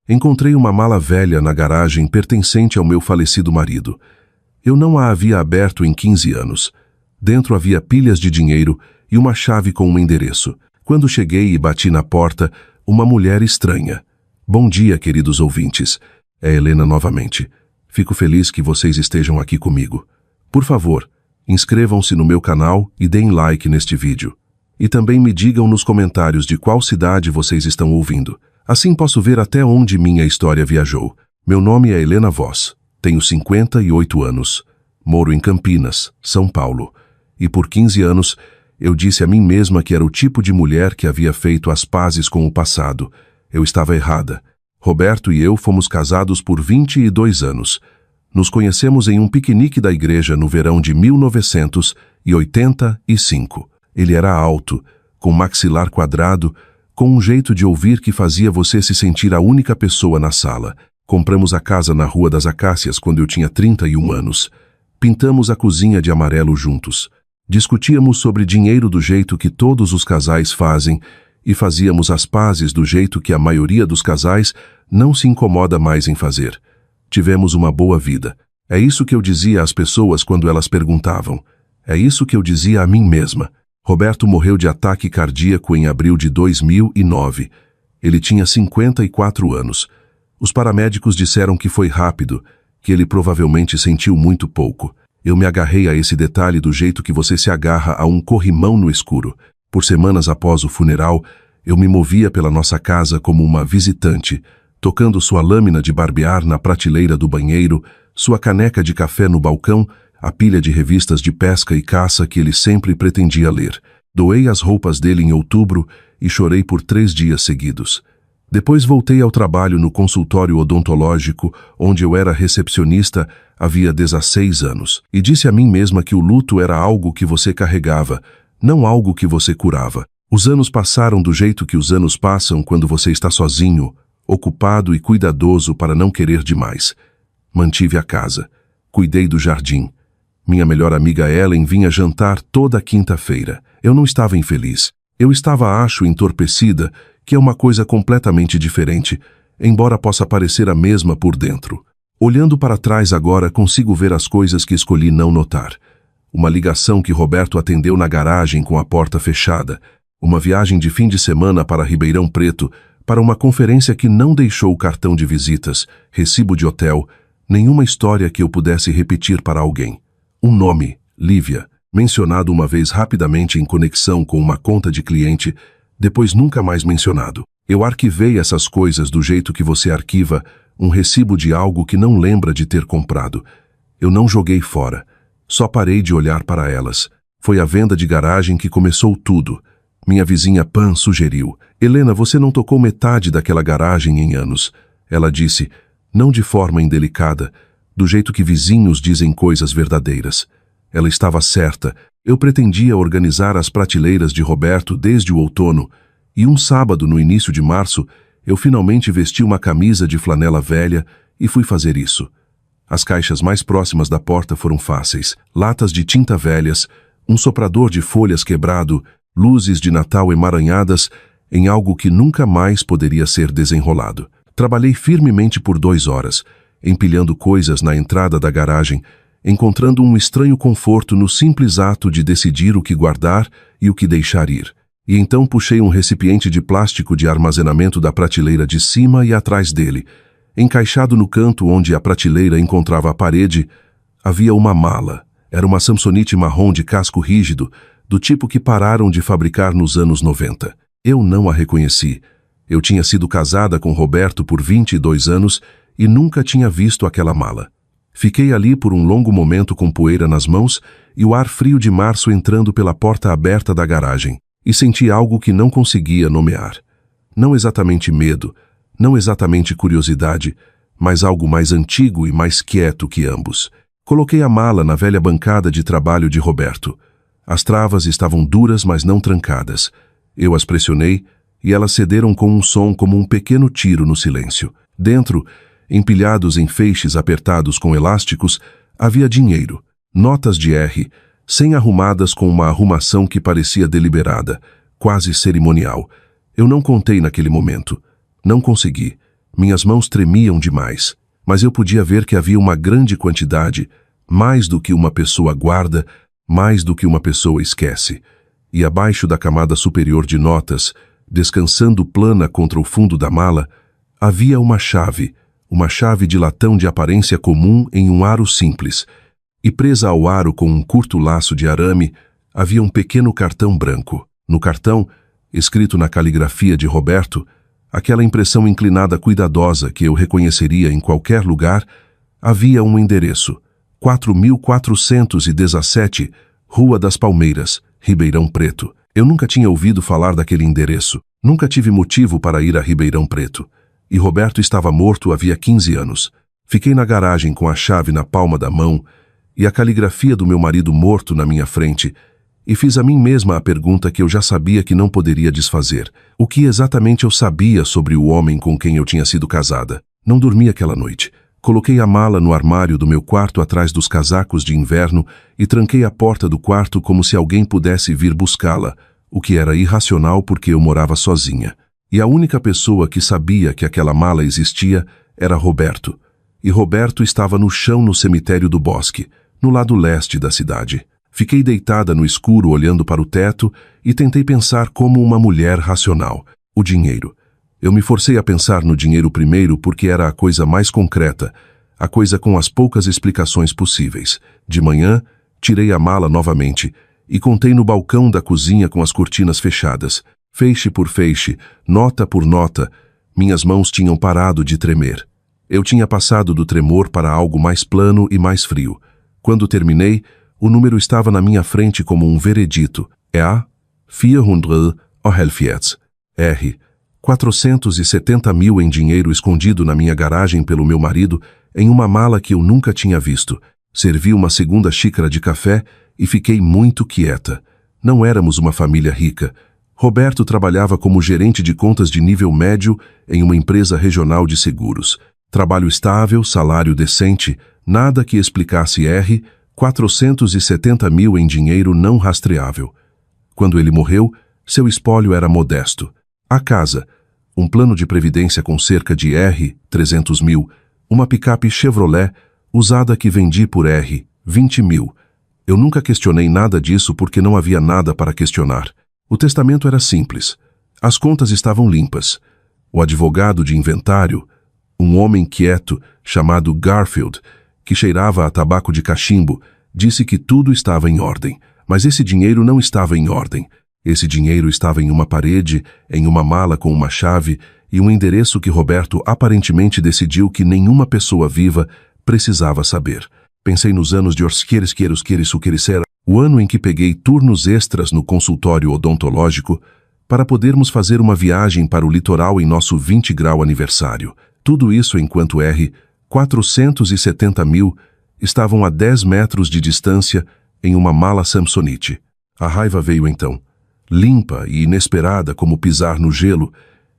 Encontrei uma mala velha na garagem pertencente ao meu falecido marido. Eu não a havia aberto em 15 anos. Dentro havia pilhas de dinheiro e uma chave com um endereço. Quando cheguei e bati na porta, uma mulher estranha. Bom dia, queridos ouvintes. É Helena novamente. Fico feliz que vocês estejam aqui comigo. Por favor, inscrevam-se no meu canal e deem like neste vídeo. E também me digam nos comentários de qual cidade vocês estão ouvindo. Assim posso ver até onde minha história viajou. Meu nome é Helena Voss. Tenho 58 anos. Moro em Campinas, São Paulo. E por 15 anos, eu disse a mim mesma que era o tipo de mulher que havia feito as pazes com o passado. Eu estava errada. Roberto e eu fomos casados por 22 anos. Nos conhecemos em um piquenique da igreja no verão de 1985. Ele era alto, com maxilar quadrado, com um jeito de ouvir que fazia você se sentir a única pessoa na sala. Compramos a casa na Rua das Acácias quando eu tinha 31 anos. Pintamos a cozinha de amarelo juntos. Discutíamos sobre dinheiro do jeito que todos os casais fazem e fazíamos as pazes do jeito que a maioria dos casais não se incomoda mais em fazer. Tivemos uma boa vida. É isso que eu dizia às pessoas quando elas perguntavam. É isso que eu dizia a mim mesma. Roberto morreu de ataque cardíaco em abril de 2009. Ele tinha 54 anos. Os paramédicos disseram que foi rápido, que ele provavelmente sentiu muito pouco. Eu me agarrei a esse detalhe do jeito que você se agarra a um corrimão no escuro. Por semanas após o funeral, eu me movia pela nossa casa como uma visitante, tocando sua lâmina de barbear na prateleira do banheiro, sua caneca de café no balcão, a pilha de revistas de pesca e caça que ele sempre pretendia ler. Doei as roupas dele em outubro e chorei por 3 dias seguidos. Depois voltei ao trabalho no consultório odontológico, onde eu era recepcionista havia 16 anos, e disse a mim mesma que o luto era algo que você carregava, não algo que você curava. Os anos passaram do jeito que os anos passam quando você está sozinho, ocupado e cuidadoso para não querer demais. Mantive a casa. Cuidei do jardim. Minha melhor amiga Ellen vinha jantar toda quinta-feira. Eu não estava infeliz. Eu estava, acho, entorpecida, que é uma coisa completamente diferente, embora possa parecer a mesma por dentro. Olhando para trás agora, consigo ver as coisas que escolhi não notar. Uma ligação que Roberto atendeu na garagem com a porta fechada. Uma viagem de fim de semana para Ribeirão Preto, para uma conferência que não deixou cartão de visitas, recibo de hotel, nenhuma história que eu pudesse repetir para alguém. Um nome, Lívia, mencionado uma vez rapidamente em conexão com uma conta de cliente, depois nunca mais mencionado. Eu arquivei essas coisas do jeito que você arquiva um recibo de algo que não lembra de ter comprado. Eu não joguei fora. Só parei de olhar para elas. Foi a venda de garagem que começou tudo. Minha vizinha Pan sugeriu. Helena, você não tocou metade daquela garagem em anos. Ela disse, não de forma indelicada, do jeito que vizinhos dizem coisas verdadeiras. Ela estava certa. Eu pretendia organizar as prateleiras de Roberto desde o outono, e um sábado, no início de março, eu finalmente vesti uma camisa de flanela velha e fui fazer isso. As caixas mais próximas da porta foram fáceis, latas de tinta velhas, um soprador de folhas quebrado, luzes de Natal emaranhadas em algo que nunca mais poderia ser desenrolado. Trabalhei firmemente por 2 horas, empilhando coisas na entrada da garagem, encontrando um estranho conforto no simples ato de decidir o que guardar e o que deixar ir. E então puxei um recipiente de plástico de armazenamento da prateleira de cima e atrás dele. Encaixado no canto onde a prateleira encontrava a parede, havia uma mala. Era uma Samsonite marrom de casco rígido, do tipo que pararam de fabricar nos anos 90. Eu não a reconheci. Eu tinha sido casada com Roberto por 22 anos e nunca tinha visto aquela mala. Fiquei ali por um longo momento com poeira nas mãos e o ar frio de março entrando pela porta aberta da garagem, e senti algo que não conseguia nomear. Não exatamente medo, não exatamente curiosidade, mas algo mais antigo e mais quieto que ambos. Coloquei a mala na velha bancada de trabalho de Roberto. As travas estavam duras, mas não trancadas. Eu as pressionei e elas cederam com um som como um pequeno tiro no silêncio. Dentro, empilhados em feixes apertados com elásticos, havia dinheiro, notas de R, arrumadas com uma arrumação que parecia deliberada, quase cerimonial. Eu não contei naquele momento. Não consegui. Minhas mãos tremiam demais, mas eu podia ver que havia uma grande quantidade, mais do que uma pessoa guarda, mais do que uma pessoa esquece. E abaixo da camada superior de notas, descansando plana contra o fundo da mala, havia uma chave de latão de aparência comum em um aro simples, e presa ao aro com um curto laço de arame, havia um pequeno cartão branco. No cartão, escrito na caligrafia de Roberto, aquela impressão inclinada cuidadosa que eu reconheceria em qualquer lugar, havia um endereço: 4417, Rua das Palmeiras, Ribeirão Preto. Eu nunca tinha ouvido falar daquele endereço, nunca tive motivo para ir a Ribeirão Preto. E Roberto estava morto havia 15 anos. Fiquei na garagem com a chave na palma da mão e a caligrafia do meu marido morto na minha frente, e fiz a mim mesma a pergunta que eu já sabia que não poderia desfazer. O que exatamente eu sabia sobre o homem com quem eu tinha sido casada? Não dormi aquela noite. Coloquei a mala no armário do meu quarto atrás dos casacos de inverno e tranquei a porta do quarto como se alguém pudesse vir buscá-la, o que era irracional porque eu morava sozinha. E a única pessoa que sabia que aquela mala existia era Roberto. E Roberto estava no chão no cemitério do Bosque, no lado leste da cidade. Fiquei deitada no escuro olhando para o teto e tentei pensar como uma mulher racional. O dinheiro. Eu me forcei a pensar no dinheiro primeiro porque era a coisa mais concreta, a coisa com as poucas explicações possíveis. De manhã, tirei a mala novamente e contei no balcão da cozinha com as cortinas fechadas. Feixe por feixe, nota por nota, minhas mãos tinham parado de tremer. Eu tinha passado do tremor para algo mais plano e mais frio. Quando terminei, o número estava na minha frente como um veredito. A. 411. R. 470 mil em dinheiro escondido na minha garagem pelo meu marido em uma mala que eu nunca tinha visto. Servi uma segunda xícara de café e fiquei muito quieta. Não éramos uma família rica. Roberto trabalhava como gerente de contas de nível médio em uma empresa regional de seguros. Trabalho estável, salário decente, nada que explicasse R. 470 mil em dinheiro não rastreável. Quando ele morreu, seu espólio era modesto. A casa, um plano de previdência com cerca de R. 300 mil, uma picape Chevrolet usada que vendi por R. 20 mil. Eu nunca questionei nada disso porque não havia nada para questionar. O testamento era simples. As contas estavam limpas. O advogado de inventário, um homem quieto chamado Garfield, que cheirava a tabaco de cachimbo, disse que tudo estava em ordem. Mas esse dinheiro não estava em ordem. Esse dinheiro estava em uma parede, em uma mala com uma chave e um endereço que Roberto aparentemente decidiu que nenhuma pessoa viva precisava saber. Pensei nos anos de o ano em que peguei turnos extras no consultório odontológico para podermos fazer uma viagem para o litoral em nosso 20-grau aniversário. Tudo isso enquanto R. 470 mil estavam a 10 metros de distância em uma mala Samsonite. A raiva veio então, limpa e inesperada como pisar no gelo,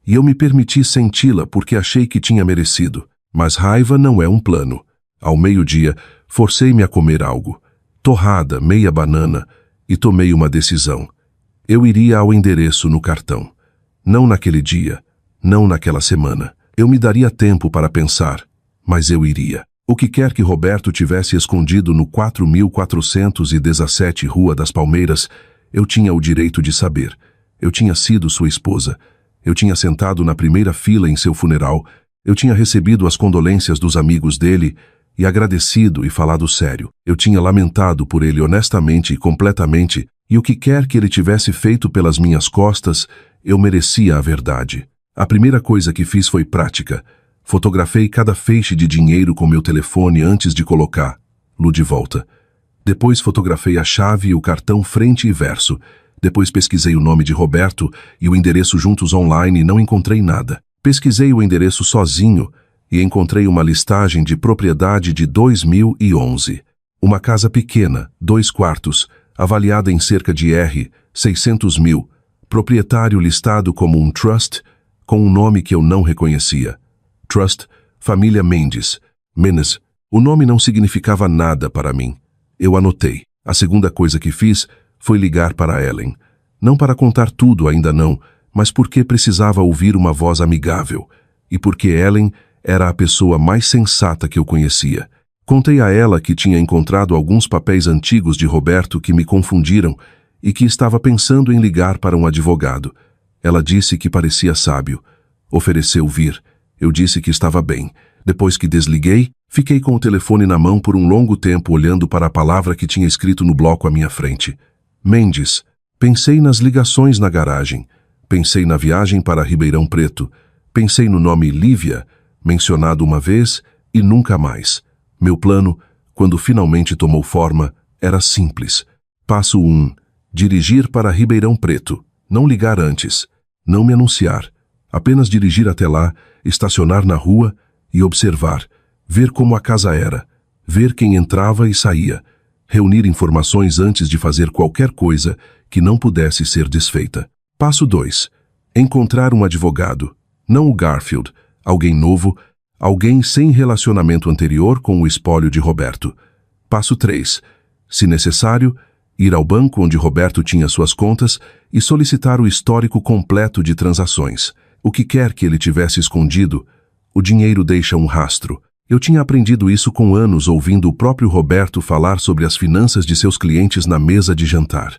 e eu me permiti senti-la porque achei que tinha merecido. Mas raiva não é um plano. Ao meio-dia, forcei-me a comer algo. Torrada, meia banana, e tomei uma decisão. Eu iria ao endereço no cartão. Não naquele dia, não naquela semana. Eu me daria tempo para pensar, mas eu iria. O que quer que Roberto tivesse escondido no 4417 Rua das Palmeiras, eu tinha o direito de saber. Eu tinha sido sua esposa. Eu tinha sentado na primeira fila em seu funeral. Eu tinha recebido as condolências dos amigos dele e agradecido e falado sério. Eu tinha lamentado por ele honestamente e completamente, e o que quer que ele tivesse feito pelas minhas costas, eu merecia a verdade. A primeira coisa que fiz foi prática. Fotografei cada feixe de dinheiro com meu telefone antes de colocá-lo de volta. Depois fotografei a chave e o cartão frente e verso. Depois pesquisei o nome de Roberto e o endereço juntos online e não encontrei nada. Pesquisei o endereço sozinho e encontrei uma listagem de propriedade de 2011. Uma casa pequena, 2 quartos, avaliada em cerca de R. 600 mil. Proprietário listado como um trust, com um nome que eu não reconhecia. Trust, família Mendes. Menes. O nome não significava nada para mim. Eu anotei. A segunda coisa que fiz foi ligar para Ellen. Não para contar tudo, ainda não, mas porque precisava ouvir uma voz amigável. e porque Ellen era a pessoa mais sensata que eu conhecia. Contei a ela que tinha encontrado alguns papéis antigos de Roberto que me confundiram e que estava pensando em ligar para um advogado. Ela disse que parecia sábio. Ofereceu vir. Eu disse que estava bem. Depois que desliguei, fiquei com o telefone na mão por um longo tempo olhando para a palavra que tinha escrito no bloco à minha frente. Mendes. Pensei nas ligações na garagem. Pensei na viagem para Ribeirão Preto. Pensei no nome Lívia, mencionado uma vez e nunca mais. Meu plano, quando finalmente tomou forma, era simples. Passo 1. Dirigir para Ribeirão Preto. Não ligar antes. Não me anunciar. Apenas dirigir até lá, estacionar na rua e observar. Ver como a casa era. Ver quem entrava e saía. Reunir informações antes de fazer qualquer coisa que não pudesse ser desfeita. Passo 2. Encontrar um advogado. Não o Garfield. Alguém novo. Alguém sem relacionamento anterior com o espólio de Roberto. Passo 3. Se necessário, ir ao banco onde Roberto tinha suas contas e solicitar o histórico completo de transações. O que quer que ele tivesse escondido, o dinheiro deixa um rastro. Eu tinha aprendido isso com anos ouvindo o próprio Roberto falar sobre as finanças de seus clientes na mesa de jantar.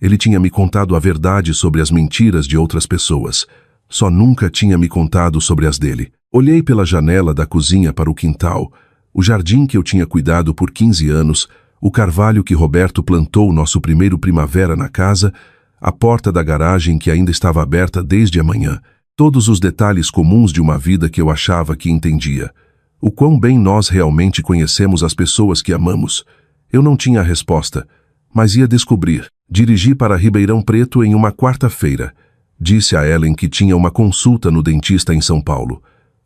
Ele tinha me contado a verdade sobre as mentiras de outras pessoas. Só nunca tinha me contado sobre as dele. Olhei pela janela da cozinha para o quintal, o jardim que eu tinha cuidado por 15 anos, o carvalho que Roberto plantou nosso primeiro primavera na casa, a porta da garagem que ainda estava aberta desde a manhã. Todos os detalhes comuns de uma vida que eu achava que entendia. O quão bem nós realmente conhecemos as pessoas que amamos. Eu não tinha a resposta, mas ia descobrir. Dirigi para Ribeirão Preto em uma quarta-feira. Disse a Ellen que tinha uma consulta no dentista em São Paulo.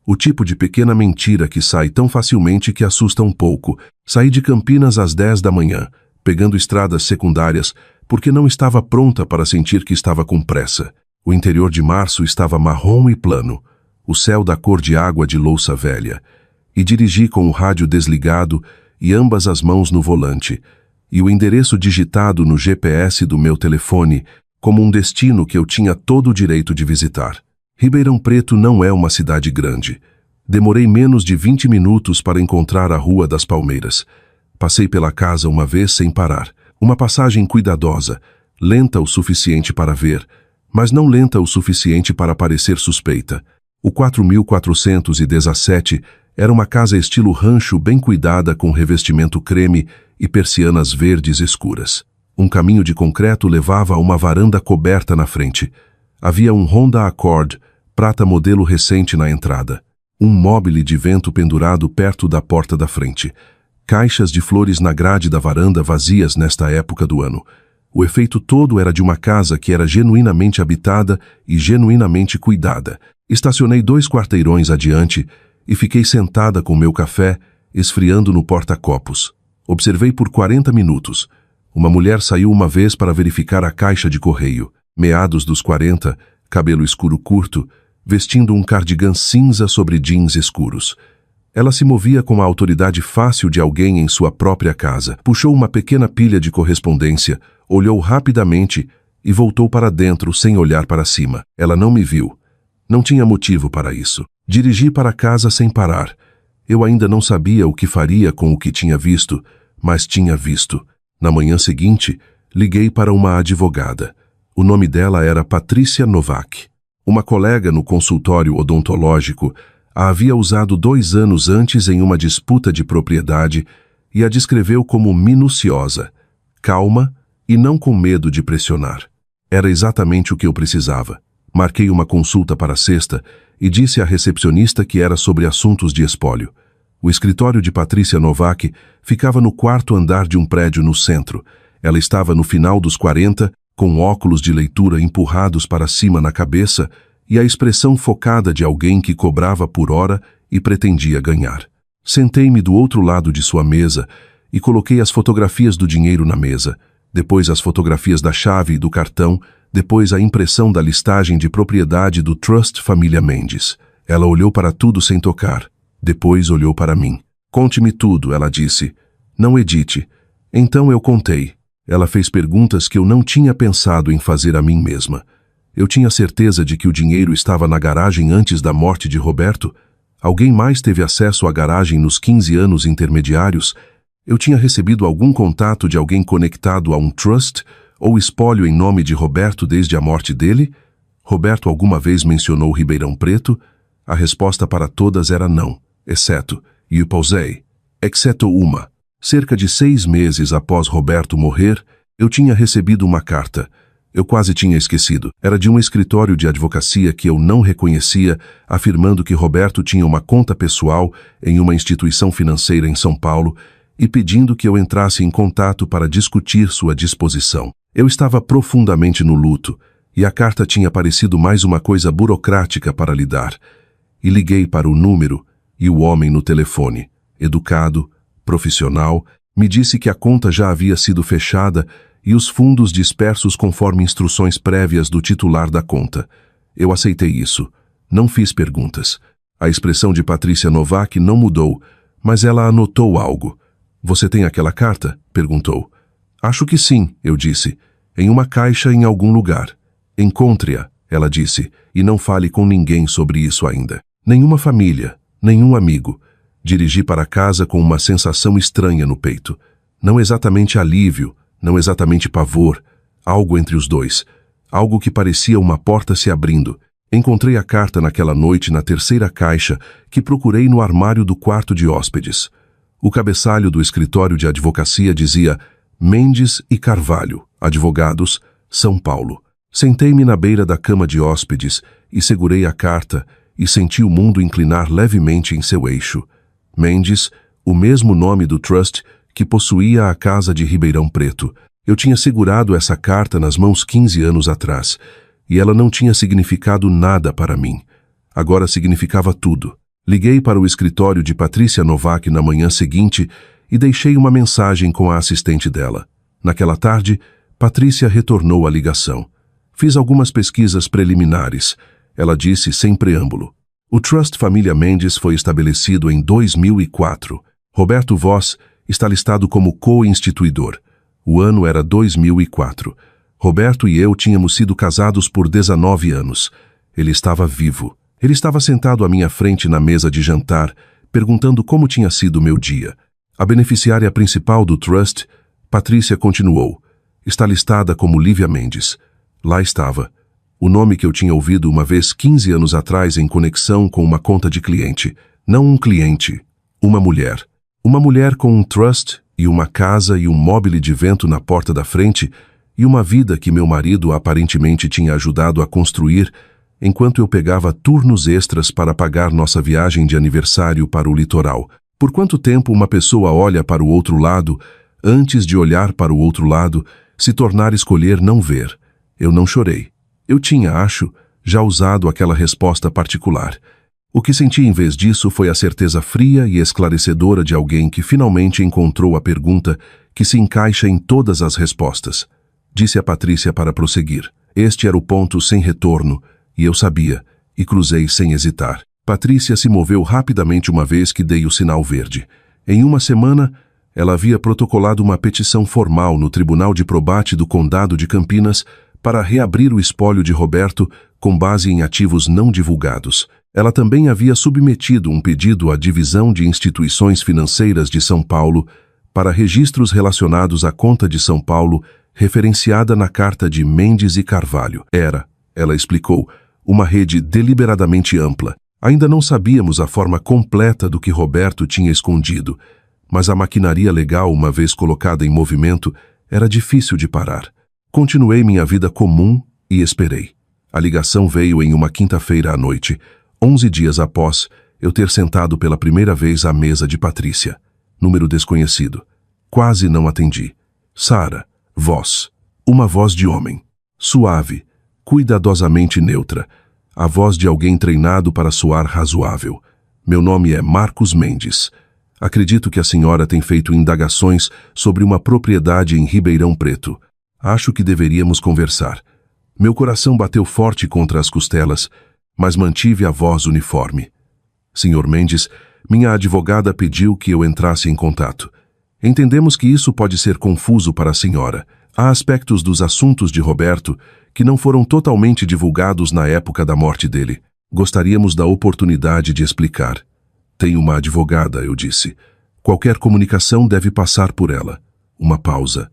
O tipo de pequena mentira que sai tão facilmente que assusta um pouco. Saí de Campinas às 10 da manhã, pegando estradas secundárias, porque não estava pronta para sentir que estava com pressa. O interior de março estava marrom e plano, o céu da cor de água de louça velha. E dirigi com o rádio desligado e ambas as mãos no volante, e o endereço digitado no GPS do meu telefone, como um destino que eu tinha todo o direito de visitar. Ribeirão Preto não é uma cidade grande. Demorei menos de 20 minutos para encontrar a Rua das Palmeiras. Passei pela casa uma vez sem parar. Uma passagem cuidadosa, lenta o suficiente para ver, mas não lenta o suficiente para parecer suspeita. O 4417 era uma casa estilo rancho bem cuidada com revestimento creme e persianas verdes escuras. Um caminho de concreto levava a uma varanda coberta na frente. Havia um Honda Accord, prata modelo recente na entrada. Um móbile de vento pendurado perto da porta da frente. Caixas de flores na grade da varanda vazias nesta época do ano. O efeito todo era de uma casa que era genuinamente habitada e genuinamente cuidada. Estacionei 2 quarteirões adiante e fiquei sentada com meu café, esfriando no porta-copos. Observei por 40 minutos. Uma mulher saiu uma vez para verificar a caixa de correio. Meados dos 40, cabelo escuro curto, vestindo um cardigan cinza sobre jeans escuros. Ela se movia com a autoridade fácil de alguém em sua própria casa. Puxou uma pequena pilha de correspondência, olhou rapidamente e voltou para dentro sem olhar para cima. Ela não me viu. Não tinha motivo para isso. Dirigi para casa sem parar. Eu ainda não sabia o que faria com o que tinha visto, mas tinha visto. Na manhã seguinte, liguei para uma advogada. O nome dela era Patrícia Novak. Uma colega no consultório odontológico a havia usado 2 anos antes em uma disputa de propriedade e a descreveu como minuciosa, calma e não com medo de pressionar. Era exatamente o que eu precisava. Marquei uma consulta para sexta e disse à recepcionista que era sobre assuntos de espólio. O escritório de Patrícia Novak ficava no 4º andar de um prédio no centro. Ela estava no final dos 40, com óculos de leitura empurrados para cima na cabeça e a expressão focada de alguém que cobrava por hora e pretendia ganhar. Sentei-me do outro lado de sua mesa e coloquei as fotografias do dinheiro na mesa, depois as fotografias da chave e do cartão, depois a impressão da listagem de propriedade do Trust Família Mendes. Ela olhou para tudo sem tocar. Depois olhou para mim. "Conte-me tudo", ela disse. "Não edite." Então eu contei. Ela fez perguntas que eu não tinha pensado em fazer a mim mesma. Eu tinha certeza de que o dinheiro estava na garagem antes da morte de Roberto. Alguém mais teve acesso à garagem nos 15 anos intermediários? Eu tinha recebido algum contato de alguém conectado a um trust ou espólio em nome de Roberto desde a morte dele? Roberto alguma vez mencionou Ribeirão Preto? A resposta para todas era não, exceto uma. Cerca de 6 meses após Roberto morrer, eu tinha recebido uma carta. Eu quase tinha esquecido. Era de um escritório de advocacia que eu não reconhecia, afirmando que Roberto tinha uma conta pessoal em uma instituição financeira em São Paulo e pedindo que eu entrasse em contato para discutir sua disposição. Eu estava profundamente no luto, e a carta tinha parecido mais uma coisa burocrática para lidar. E liguei para o número, e o homem no telefone, educado, profissional, me disse que a conta já havia sido fechada e os fundos dispersos conforme instruções prévias do titular da conta. Eu aceitei isso. Não fiz perguntas. A expressão de Patrícia Novak não mudou, mas ela anotou algo. "Você tem aquela carta?" perguntou. "Acho que sim", eu disse. "Em uma caixa em algum lugar." "Encontre-a", ela disse, "e não fale com ninguém sobre isso ainda. Nenhuma família, nenhum amigo." Dirigi para casa com uma sensação estranha no peito. Não exatamente alívio, não exatamente pavor, algo entre os dois. Algo que parecia uma porta se abrindo. Encontrei a carta naquela noite na terceira caixa que procurei no armário do quarto de hóspedes. O cabeçalho do escritório de advocacia dizia Mendes e Carvalho, advogados, São Paulo. Sentei-me na beira da cama de hóspedes e segurei a carta e senti o mundo inclinar levemente em seu eixo. Mendes, o mesmo nome do trust que possuía a casa de Ribeirão Preto. Eu tinha segurado essa carta nas mãos 15 anos atrás, e ela não tinha significado nada para mim. Agora significava tudo. Liguei para o escritório de Patrícia Novak na manhã seguinte e deixei uma mensagem com a assistente dela. Naquela tarde, Patrícia retornou a ligação. Fiz algumas pesquisas preliminares. Ela disse sem preâmbulo. O Trust Família Mendes foi estabelecido em 2004. Roberto Voss está listado como co-instituidor. O ano era 2004. Roberto e eu tínhamos sido casados por 19 anos. Ele estava vivo. Ele estava sentado à minha frente na mesa de jantar, perguntando como tinha sido o meu dia. A beneficiária principal do Trust, Patrícia, continuou. Está listada como Lívia Mendes. Lá estava. O nome que eu tinha ouvido uma vez 15 anos atrás em conexão com uma conta de cliente. Não um cliente, uma mulher. Uma mulher com um trust e uma casa e um mobile de vento na porta da frente e uma vida que meu marido aparentemente tinha ajudado a construir enquanto eu pegava turnos extras para pagar nossa viagem de aniversário para o litoral. Por quanto tempo uma pessoa olha para o outro lado, antes de olhar para o outro lado, se tornar escolher não ver? Eu não chorei. Eu tinha, acho, já usado aquela resposta particular. O que senti em vez disso foi a certeza fria e esclarecedora de alguém que finalmente encontrou a pergunta que se encaixa em todas as respostas. Disse a Patrícia para prosseguir. Este era o ponto sem retorno, e eu sabia, e cruzei sem hesitar. Patrícia se moveu rapidamente uma vez que dei o sinal verde. Em uma semana, ela havia protocolado uma petição formal no Tribunal de Probate do Condado de Campinas para reabrir o espólio de Roberto com base em ativos não divulgados. Ela também havia submetido um pedido à Divisão de Instituições Financeiras de São Paulo para registros relacionados à conta de São Paulo referenciada na carta de Mendes e Carvalho. Era, ela explicou, uma rede deliberadamente ampla. Ainda não sabíamos a forma completa do que Roberto tinha escondido, mas a maquinaria legal, uma vez colocada em movimento, era difícil de parar. Continuei minha vida comum e esperei. A ligação veio em uma quinta-feira à noite, 11 dias após eu ter sentado pela primeira vez à mesa de Patrícia. Número desconhecido. Quase não atendi. Sara, voz. Uma voz de homem. Suave, cuidadosamente neutra. A voz de alguém treinado para soar razoável. Meu nome é Marcos Mendes. Acredito que a senhora tem feito indagações sobre uma propriedade em Ribeirão Preto. Acho que deveríamos conversar. Meu coração bateu forte contra as costelas, mas mantive a voz uniforme. Senhor Mendes, minha advogada pediu que eu entrasse em contato. Entendemos que isso pode ser confuso para a senhora. Há aspectos dos assuntos de Roberto que não foram totalmente divulgados na época da morte dele. Gostaríamos da oportunidade de explicar. Tenho uma advogada, eu disse. Qualquer comunicação deve passar por ela. Uma pausa.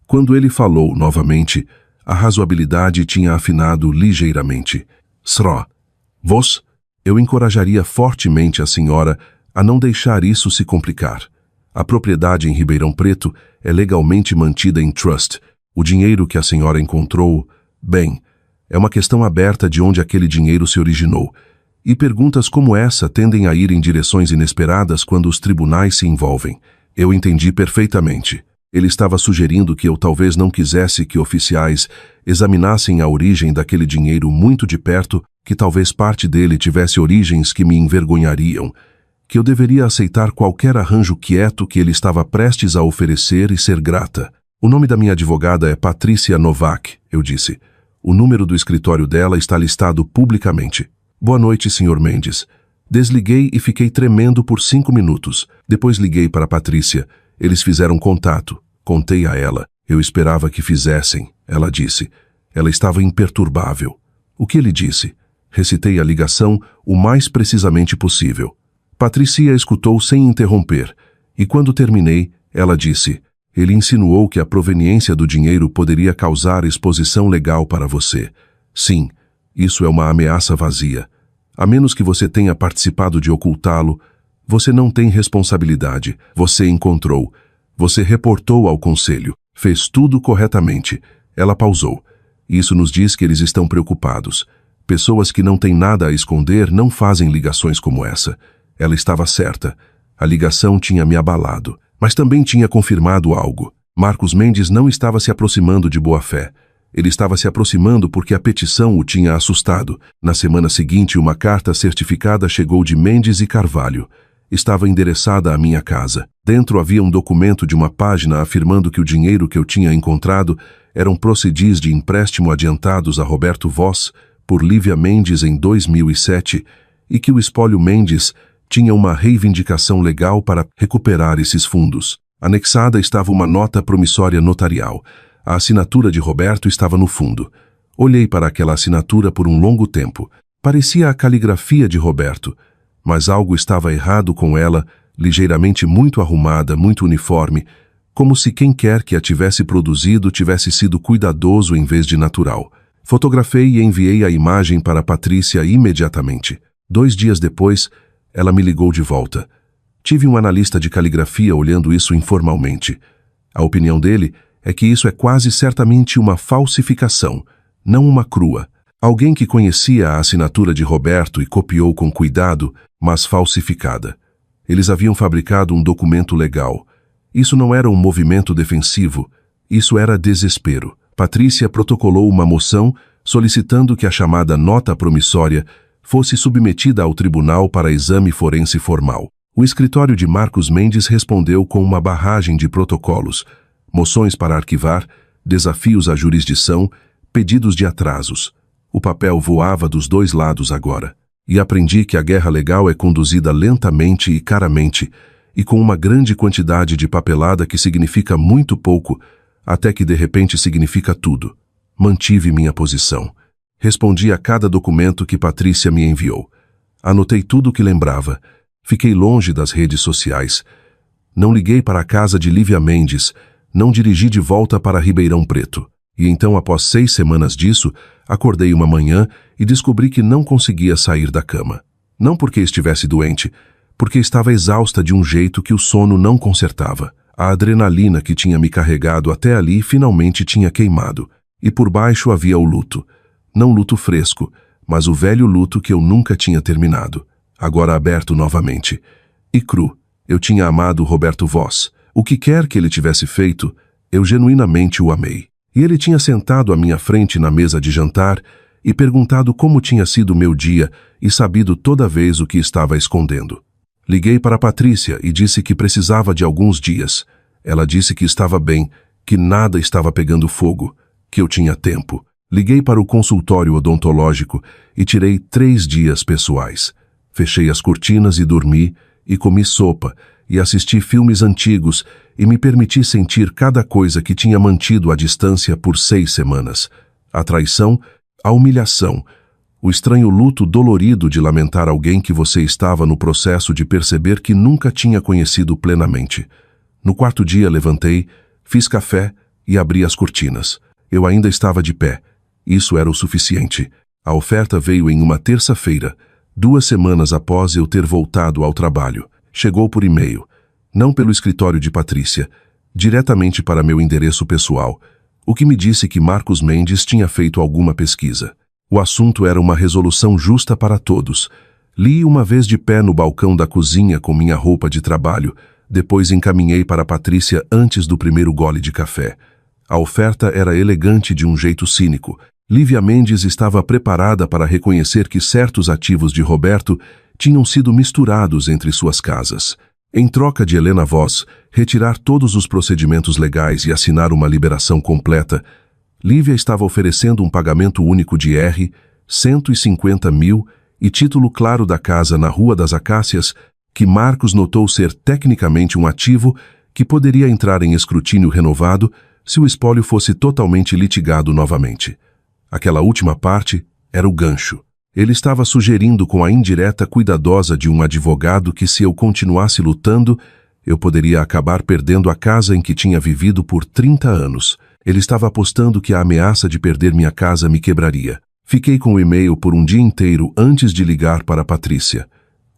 Quando ele falou novamente, a razoabilidade tinha afinado ligeiramente. Sro, vos? Eu encorajaria fortemente a senhora a não deixar isso se complicar. A propriedade em Ribeirão Preto é legalmente mantida em trust. O dinheiro que a senhora encontrou, bem, é uma questão aberta de onde aquele dinheiro se originou. E perguntas como essa tendem a ir em direções inesperadas quando os tribunais se envolvem. Eu entendi perfeitamente. Ele estava sugerindo que eu talvez não quisesse que oficiais examinassem a origem daquele dinheiro muito de perto, que talvez parte dele tivesse origens que me envergonhariam, que eu deveria aceitar qualquer arranjo quieto que ele estava prestes a oferecer e ser grata. O nome da minha advogada é Patrícia Novak, eu disse. O número do escritório dela está listado publicamente. Boa noite, Sr. Mendes. Desliguei e fiquei tremendo por 5 minutos. Depois liguei para Patrícia. Eles fizeram contato. Contei a ela. Eu esperava que fizessem, ela disse. Ela estava imperturbável. O que ele disse? Recitei a ligação o mais precisamente possível. Patrícia escutou sem interromper. E quando terminei, ela disse: ele insinuou que a proveniência do dinheiro poderia causar exposição legal para você. Sim, isso é uma ameaça vazia. A menos que você tenha participado de ocultá-lo, você não tem responsabilidade. Você encontrou. Você reportou ao conselho. Fez tudo corretamente. Ela pausou. Isso nos diz que eles estão preocupados. Pessoas que não têm nada a esconder não fazem ligações como essa. Ela estava certa. A ligação tinha me abalado, mas também tinha confirmado algo. Marcos Mendes não estava se aproximando de boa fé. Ele estava se aproximando porque a petição o tinha assustado. Na semana seguinte, uma carta certificada chegou de Mendes e Carvalho. Estava endereçada à minha casa. Dentro havia um documento de uma página afirmando que o dinheiro que eu tinha encontrado eram procedis de empréstimo adiantados a Roberto Voss por Lívia Mendes em 2007 e que o espólio Mendes tinha uma reivindicação legal para recuperar esses fundos. Anexada estava uma nota promissória notarial. A assinatura de Roberto estava no fundo. Olhei para aquela assinatura por um longo tempo. Parecia a caligrafia de Roberto, mas algo estava errado com ela, ligeiramente muito arrumada, muito uniforme, como se quem quer que a tivesse produzido tivesse sido cuidadoso em vez de natural. Fotografei e enviei a imagem para Patrícia imediatamente. 2 dias depois, ela me ligou de volta. Tive um analista de caligrafia olhando isso informalmente. A opinião dele é que isso é quase certamente uma falsificação, não uma crua. Alguém que conhecia a assinatura de Roberto e copiou com cuidado, mas falsificada. Eles haviam fabricado um documento legal. Isso não era um movimento defensivo, isso era desespero. Patrícia protocolou uma moção solicitando que a chamada nota promissória fosse submetida ao tribunal para exame forense formal. O escritório de Marcos Mendes respondeu com uma barragem de protocolos, moções para arquivar, desafios à jurisdição, pedidos de atrasos. O papel voava dos 2 lados agora. E aprendi que a guerra legal é conduzida lentamente e caramente, e com uma grande quantidade de papelada que significa muito pouco, até que de repente significa tudo. Mantive minha posição. Respondi a cada documento que Patrícia me enviou. Anotei tudo o que lembrava. Fiquei longe das redes sociais. Não liguei para a casa de Lívia Mendes, não dirigi de volta para Ribeirão Preto. E então, após 6 semanas disso, acordei uma manhã e descobri que não conseguia sair da cama. Não porque estivesse doente, porque estava exausta de um jeito que o sono não consertava. A adrenalina que tinha me carregado até ali finalmente tinha queimado. E por baixo havia o luto. Não luto fresco, mas o velho luto que eu nunca tinha terminado. Agora aberto novamente. E cru. Eu tinha amado Roberto Voss. O que quer que ele tivesse feito, eu genuinamente o amei. E ele tinha sentado à minha frente na mesa de jantar e perguntado como tinha sido meu dia e sabido toda vez o que estava escondendo. Liguei para Patrícia e disse que precisava de alguns dias. Ela disse que estava bem, que nada estava pegando fogo, que eu tinha tempo. Liguei para o consultório odontológico e tirei 3 dias pessoais. Fechei as cortinas e dormi, e comi sopa, e assisti filmes antigos, e me permiti sentir cada coisa que tinha mantido à distância por 6 semanas. a traição, a humilhação, o estranho luto dolorido de lamentar alguém que você estava no processo de perceber que nunca tinha conhecido plenamente. No quarto dia levantei, fiz café e abri as cortinas. Eu ainda estava de pé. Isso era o suficiente. A oferta veio em uma terça-feira, 2 semanas após eu ter voltado ao trabalho. Chegou por e-mail, não pelo escritório de Patrícia, diretamente para meu endereço pessoal, o que me disse que Marcos Mendes tinha feito alguma pesquisa. O assunto era uma resolução justa para todos. Li uma vez de pé no balcão da cozinha com minha roupa de trabalho, depois encaminhei para Patrícia antes do primeiro gole de café. A oferta era elegante de um jeito cínico. Lívia Mendes estava preparada para reconhecer que certos ativos de Roberto tinham sido misturados entre suas casas. Em troca de Helena Voss retirar todos os procedimentos legais e assinar uma liberação completa, Lívia estava oferecendo um pagamento único de R$ 150 mil e título claro da casa na Rua das Acácias, que Marcos notou ser tecnicamente um ativo que poderia entrar em escrutínio renovado se o espólio fosse totalmente litigado novamente. Aquela última parte era o gancho. Ele estava sugerindo com a indireta cuidadosa de um advogado que se eu continuasse lutando, eu poderia acabar perdendo a casa em que tinha vivido por 30 anos. Ele estava apostando que a ameaça de perder minha casa me quebraria. Fiquei com o e-mail por um dia inteiro antes de ligar para Patrícia.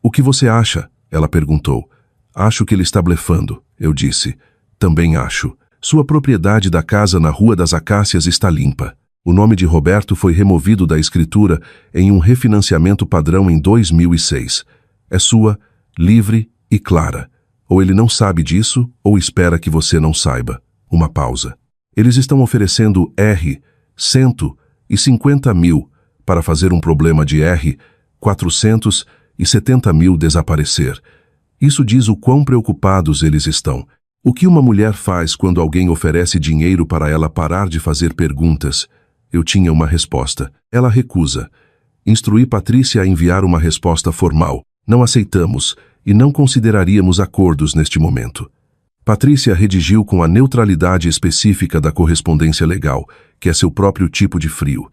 "O que você acha?" ela perguntou. "Acho que ele está blefando", eu disse. "Também acho. Sua propriedade da casa na Rua das Acácias está limpa. O nome de Roberto foi removido da escritura em um refinanciamento padrão em 2006. É sua, livre e clara. Ou ele não sabe disso, ou espera que você não saiba." Uma pausa. "Eles estão oferecendo R$ 150 mil para fazer um problema de R$ 470 mil desaparecer. Isso diz o quão preocupados eles estão. O que uma mulher faz quando alguém oferece dinheiro para ela parar de fazer perguntas?" Eu tinha uma resposta. Ela recusa. Instruí Patrícia a enviar uma resposta formal. "Não aceitamos e não consideraríamos acordos neste momento." Patrícia redigiu com a neutralidade específica da correspondência legal, que é seu próprio tipo de frio.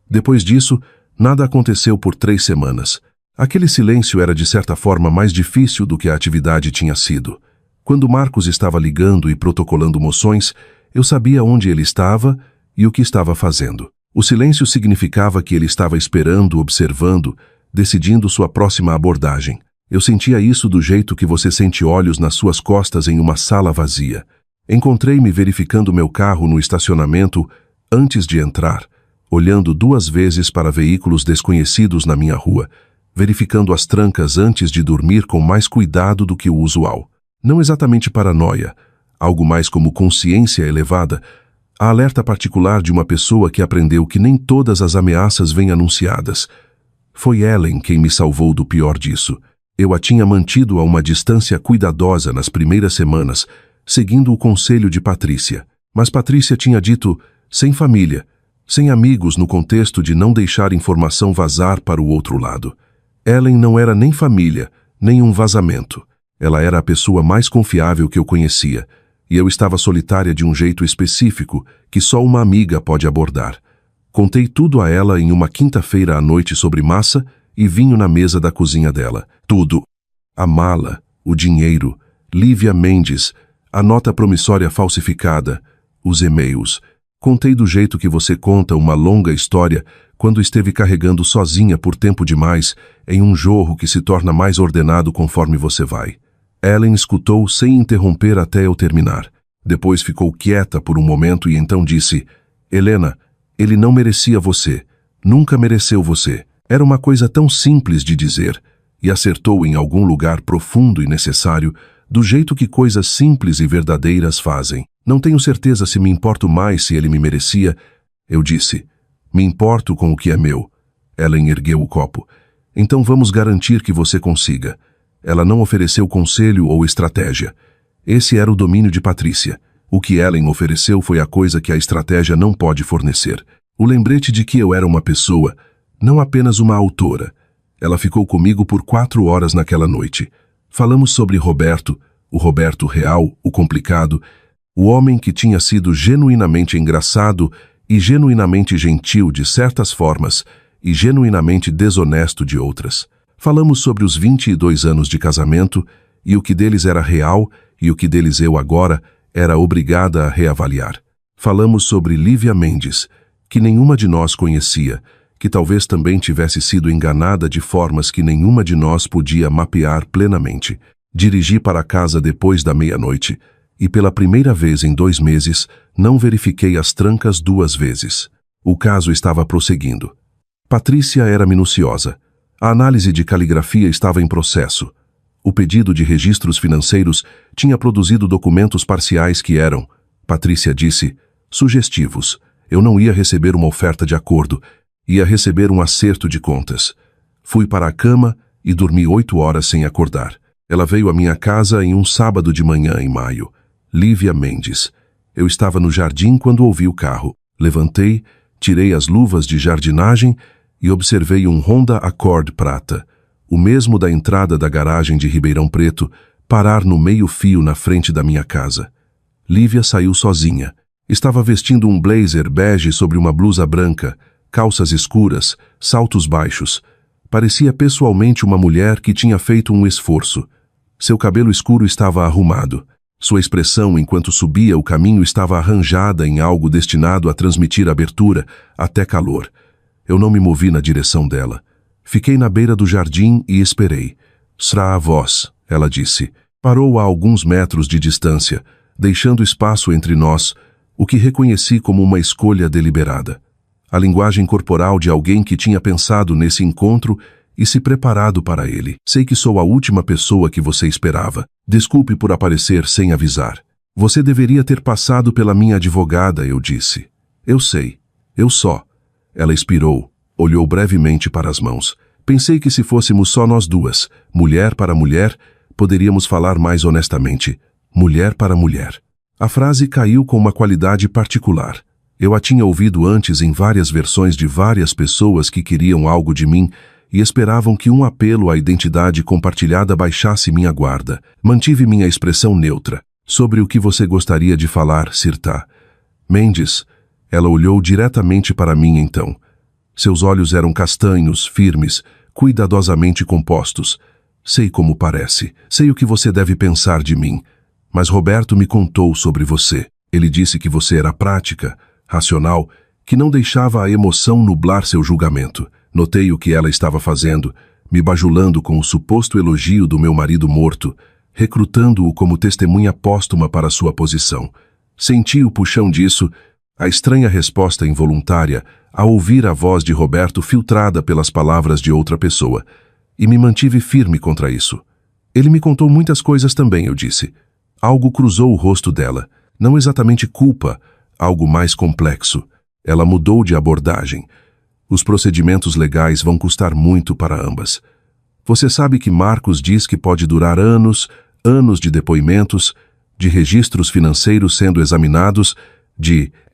Depois disso, nada aconteceu por 3 semanas. Aquele silêncio era de certa forma mais difícil do que a atividade tinha sido. Quando Marcos estava ligando e protocolando moções, eu sabia onde ele estava e o que estava fazendo. O silêncio significava que ele estava esperando, observando, decidindo sua próxima abordagem. Eu sentia isso do jeito que você sente olhos nas suas costas em uma sala vazia. Encontrei-me verificando meu carro no estacionamento antes de entrar, olhando 2 vezes para veículos desconhecidos na minha rua, verificando as trancas antes de dormir com mais cuidado do que o usual. Não exatamente paranoia, algo mais como consciência elevada, a alerta particular de uma pessoa que aprendeu que nem todas as ameaças vêm anunciadas. Foi Ellen quem me salvou do pior disso. Eu a tinha mantido a uma distância cuidadosa nas primeiras semanas, seguindo o conselho de Patrícia. Mas Patrícia tinha dito, sem família, sem amigos no contexto de não deixar informação vazar para o outro lado. Ellen não era nem família, nem um vazamento. Ela era a pessoa mais confiável que eu conhecia, e eu estava solitária de um jeito específico que só uma amiga pode abordar. Contei tudo a ela em uma quinta-feira à noite sobre massa e vinho na mesa da cozinha dela. Tudo. A mala, o dinheiro, Lívia Mendes, a nota promissória falsificada, os e-mails. Contei do jeito que você conta uma longa história quando esteve carregando sozinha por tempo demais em um jorro que se torna mais ordenado conforme você vai. Ellen escutou sem interromper até eu terminar. Depois ficou quieta por um momento e então disse, "Helena, ele não merecia você. Nunca mereceu você." Era uma coisa tão simples de dizer, e acertou em algum lugar profundo e necessário, do jeito que coisas simples e verdadeiras fazem. "Não tenho certeza se me importo mais se ele me merecia." Eu disse, "Me importo com o que é meu." Ellen ergueu o copo. "Então vamos garantir que você consiga." Ela não ofereceu conselho ou estratégia. Esse era o domínio de Patrícia. O que Ellen ofereceu foi a coisa que a estratégia não pode fornecer. O lembrete de que eu era uma pessoa, não apenas uma autora. Ela ficou comigo por 4 horas naquela noite. Falamos sobre Roberto, o Roberto real, o complicado, o homem que tinha sido genuinamente engraçado e genuinamente gentil de certas formas e genuinamente desonesto de outras. Falamos sobre os 22 anos de casamento e o que deles era real e o que deles eu agora era obrigada a reavaliar. Falamos sobre Lívia Mendes, que nenhuma de nós conhecia, que talvez também tivesse sido enganada de formas que nenhuma de nós podia mapear plenamente. Dirigi para casa depois da meia-noite e pela primeira vez em 2 meses não verifiquei as trancas 2 vezes. O caso estava prosseguindo. Patrícia era minuciosa. A análise de caligrafia estava em processo. O pedido de registros financeiros tinha produzido documentos parciais que eram, Patrícia disse, sugestivos. Eu não ia receber uma oferta de acordo, ia receber um acerto de contas. Fui para a cama e dormi 8 horas sem acordar. Ela veio à minha casa em um sábado de manhã em maio. Lívia Mendes. Eu estava no jardim quando ouvi o carro. Levantei, tirei as luvas de jardinagem e observei um Honda Accord prata, o mesmo da entrada da garagem de Ribeirão Preto, parar no meio-fio na frente da minha casa. Lívia saiu sozinha. Estava vestindo um blazer bege sobre uma blusa branca, calças escuras, saltos baixos. Parecia pessoalmente uma mulher que tinha feito um esforço. Seu cabelo escuro estava arrumado. Sua expressão enquanto subia o caminho estava arranjada em algo destinado a transmitir abertura, até calor. Eu não me movi na direção dela. Fiquei na beira do jardim e esperei. "Será a voz", ela disse. Parou a alguns metros de distância, deixando espaço entre nós, o que reconheci como uma escolha deliberada. A linguagem corporal de alguém que tinha pensado nesse encontro e se preparado para ele. "Sei que sou a última pessoa que você esperava. Desculpe por aparecer sem avisar. Você deveria ter passado pela minha advogada", eu disse. "Eu sei. Eu só." Ela expirou, olhou brevemente para as mãos. "Pensei que se fôssemos só nós duas, mulher para mulher, poderíamos falar mais honestamente. Mulher para mulher." A frase caiu com uma qualidade particular. Eu a tinha ouvido antes em várias versões de várias pessoas que queriam algo de mim e esperavam que um apelo à identidade compartilhada baixasse minha guarda. Mantive minha expressão neutra. "Sobre o que você gostaria de falar, Sirta?" "Mendes." Ela olhou diretamente para mim então. Seus olhos eram castanhos, firmes, cuidadosamente compostos. "Sei como parece. Sei o que você deve pensar de mim. Mas Roberto me contou sobre você. Ele disse que você era prática, racional, que não deixava a emoção nublar seu julgamento. Notei o que ela estava fazendo, me bajulando com o suposto elogio do meu marido morto, recrutando-o como testemunha póstuma para sua posição. Senti o puxão disso, a estranha resposta involuntária, ao ouvir a voz de Roberto filtrada pelas palavras de outra pessoa, e me mantive firme contra isso. "Ele me contou muitas coisas também", eu disse. Algo cruzou o rosto dela, não exatamente culpa, algo mais complexo. Ela mudou de abordagem. "Os procedimentos legais vão custar muito para ambas. Você sabe que Marcos diz que pode durar anos, anos de depoimentos, de registros financeiros sendo examinados,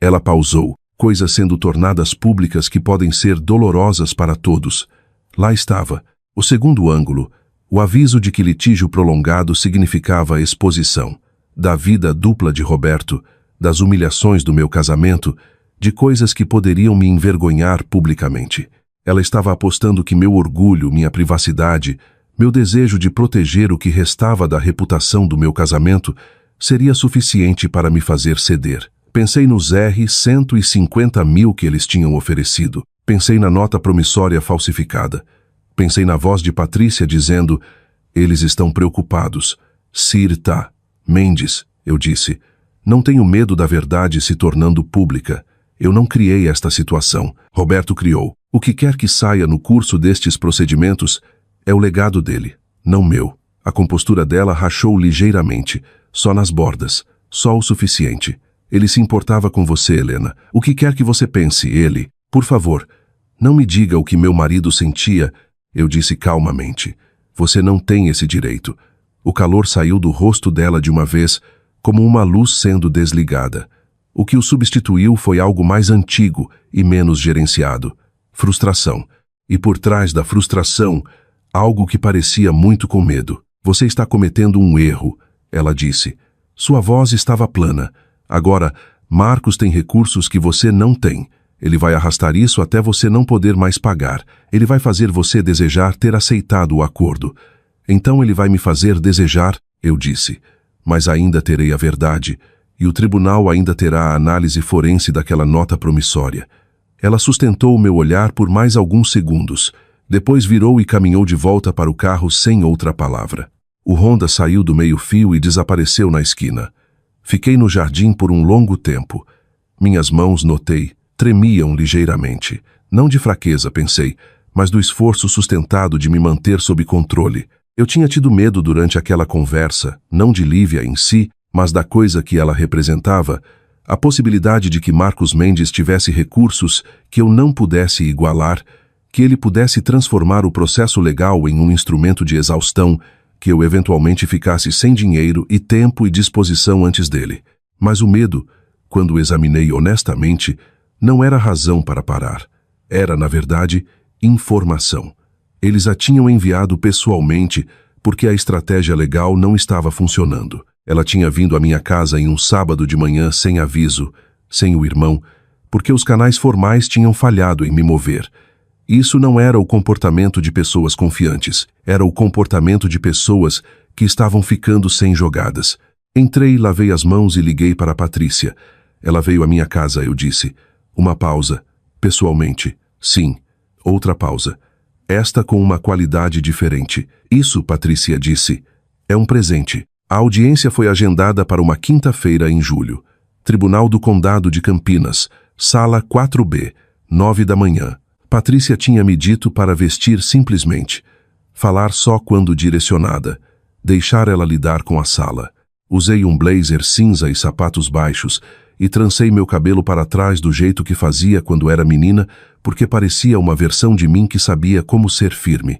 Ela pausou, coisas sendo tornadas públicas que podem ser dolorosas para todos. Lá estava, o segundo ângulo, o aviso de que litígio prolongado significava exposição, da vida dupla de Roberto, das humilhações do meu casamento, de coisas que poderiam me envergonhar publicamente. Ela estava apostando que meu orgulho, minha privacidade, meu desejo de proteger o que restava da reputação do meu casamento seria suficiente para me fazer ceder. Pensei nos R$150 mil que eles tinham oferecido. Pensei na nota promissória falsificada. Pensei na voz de Patrícia dizendo: "Eles estão preocupados." "Sirta Mendes", eu disse. "Não tenho medo da verdade se tornando pública. Eu não criei esta situação. Roberto criou. O que quer que saia no curso destes procedimentos é o legado dele, não meu." A compostura dela rachou ligeiramente, só nas bordas, só o suficiente. "Ele se importava com você, Helena. O que quer que você pense, ele. Por favor, não me diga o que meu marido sentia", eu disse calmamente. "Você não tem esse direito." O calor saiu do rosto dela de uma vez, como uma luz sendo desligada. O que o substituiu foi algo mais antigo e menos gerenciado. Frustração. E por trás da frustração, algo que parecia muito com medo. "Você está cometendo um erro", ela disse. Sua voz estava plana. Agora, Marcos tem recursos que você não tem. Ele vai arrastar isso até você não poder mais pagar. Ele vai fazer você desejar ter aceitado o acordo. Então ele vai me fazer desejar, eu disse. Mas ainda terei a verdade, e o tribunal ainda terá a análise forense daquela nota promissória. Ela sustentou o meu olhar por mais alguns segundos. Depois virou e caminhou de volta para o carro sem outra palavra. O Honda saiu do meio-fio e desapareceu na esquina. Fiquei no jardim por um longo tempo. Minhas mãos, notei, tremiam ligeiramente. Não de fraqueza, pensei, mas do esforço sustentado de me manter sob controle. Eu tinha tido medo durante aquela conversa, não de Lívia em si, mas da coisa que ela representava, a possibilidade de que Marcos Mendes tivesse recursos que eu não pudesse igualar, que ele pudesse transformar o processo legal em um instrumento de exaustão, que eu eventualmente ficasse sem dinheiro e tempo e disposição antes dele. Mas o medo, quando o examinei honestamente, não era razão para parar. Era, na verdade, informação. Eles a tinham enviado pessoalmente porque a estratégia legal não estava funcionando. Ela tinha vindo à minha casa em um sábado de manhã sem aviso, sem o irmão, porque os canais formais tinham falhado em me mover. Isso não era o comportamento de pessoas confiantes, era o comportamento de pessoas que estavam ficando sem jogadas. Entrei, lavei as mãos e liguei para a Patrícia. Ela veio à minha casa, eu disse. Uma pausa. Pessoalmente. Sim. Outra pausa. Esta com uma qualidade diferente. Isso, Patrícia disse, é um presente. A audiência foi agendada para uma quinta-feira em julho. Tribunal do Condado de Campinas, Sala 4B, 9 da manhã. Patrícia tinha me dito para vestir simplesmente. Falar só quando direcionada. Deixar ela lidar com a sala. Usei um blazer cinza e sapatos baixos e trancei meu cabelo para trás do jeito que fazia quando era menina, porque parecia uma versão de mim que sabia como ser firme.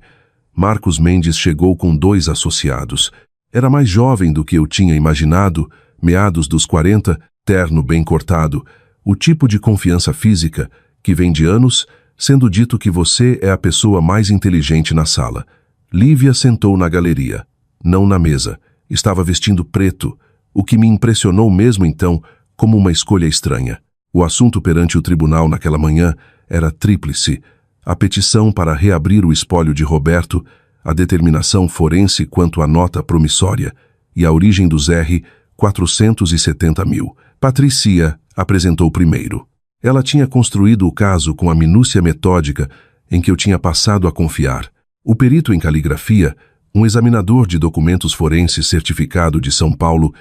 Marcos Mendes chegou com 2 associados. Era mais jovem do que eu tinha imaginado, meados dos 40, terno bem cortado, o tipo de confiança física que vem de anos, sendo dito que você é a pessoa mais inteligente na sala. Lívia sentou na galeria, não na mesa. Estava vestindo preto, o que me impressionou mesmo então como uma escolha estranha. O assunto perante o tribunal naquela manhã era tríplice: a petição para reabrir o espólio de Roberto, a determinação forense quanto à nota promissória e a origem dos R$ 470 mil. Patrícia apresentou primeiro. Ela tinha construído o caso com a minúcia metódica em que eu tinha passado a confiar. O perito em caligrafia, um examinador de documentos forenses certificado de São Paulo,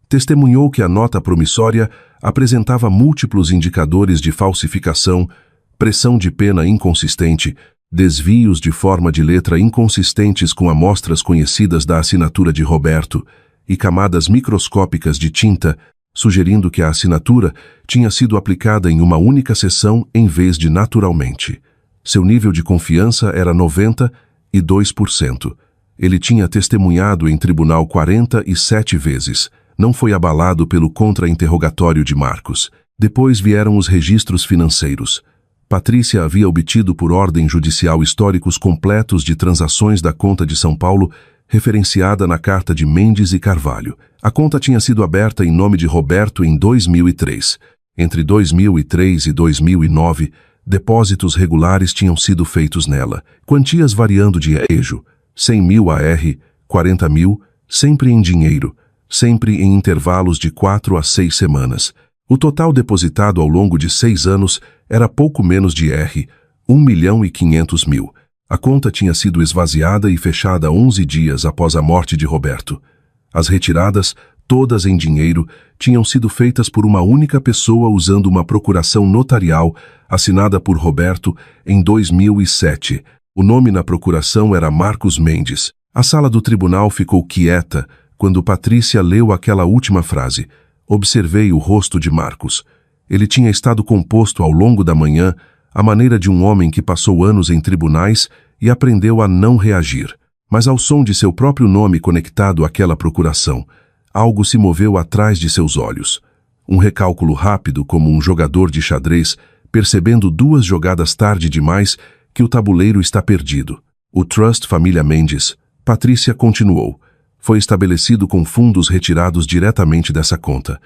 testemunhou que a nota promissória apresentava múltiplos indicadores de falsificação, pressão de pena inconsistente, desvios de forma de letra inconsistentes com amostras conhecidas da assinatura de Roberto e camadas microscópicas de tinta, sugerindo que a assinatura tinha sido aplicada em uma única sessão em vez de naturalmente. Seu nível de confiança era 92%. Ele tinha testemunhado em tribunal 47 vezes. Não foi abalado pelo contra-interrogatório de Marcos. Depois vieram os registros financeiros. Patrícia havia obtido por ordem judicial históricos completos de transações da conta de São Paulo, referenciada na carta de Mendes e Carvalho. A conta tinha sido aberta em nome de Roberto em 2003. Entre 2003 e 2009, depósitos regulares tinham sido feitos nela, quantias variando de ejo, 100 mil AR, 40 mil, sempre em dinheiro, sempre em intervalos de 4 a 6 semanas. O total depositado ao longo de 6 anos era pouco menos de R$ 1.500.000. A conta tinha sido esvaziada e fechada 11 dias após a morte de Roberto. As retiradas, todas em dinheiro, tinham sido feitas por uma única pessoa usando uma procuração notarial assinada por Roberto em 2007. O nome na procuração era Marcos Mendes. A sala do tribunal ficou quieta quando Patrícia leu aquela última frase. Observei o rosto de Marcos. Ele tinha estado composto ao longo da manhã à maneira de um homem que passou anos em tribunais e aprendeu a não reagir. Mas ao som de seu próprio nome conectado àquela procuração, algo se moveu atrás de seus olhos. Um recálculo rápido como um jogador de xadrez, percebendo 2 jogadas tarde demais que o tabuleiro está perdido. O Trust Família Mendes, Patrícia continuou, foi estabelecido com fundos retirados diretamente dessa conta.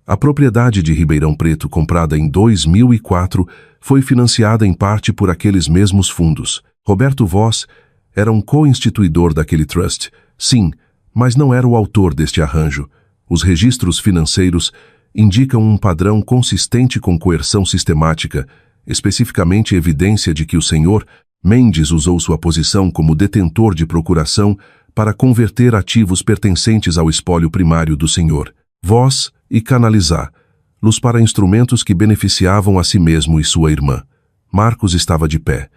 A propriedade de Ribeirão Preto, comprada em 2004, foi financiada em parte por aqueles mesmos fundos. Roberto Voss era um co-instituidor daquele trust, sim, mas não era o autor deste arranjo. Os registros financeiros indicam um padrão consistente com coerção sistemática, especificamente evidência de que o senhor Mendes usou sua posição como detentor de procuração para converter ativos pertencentes ao espólio primário do senhor Voss e canalizá-los para instrumentos que beneficiavam a si mesmo e sua irmã. Marcos estava de pé.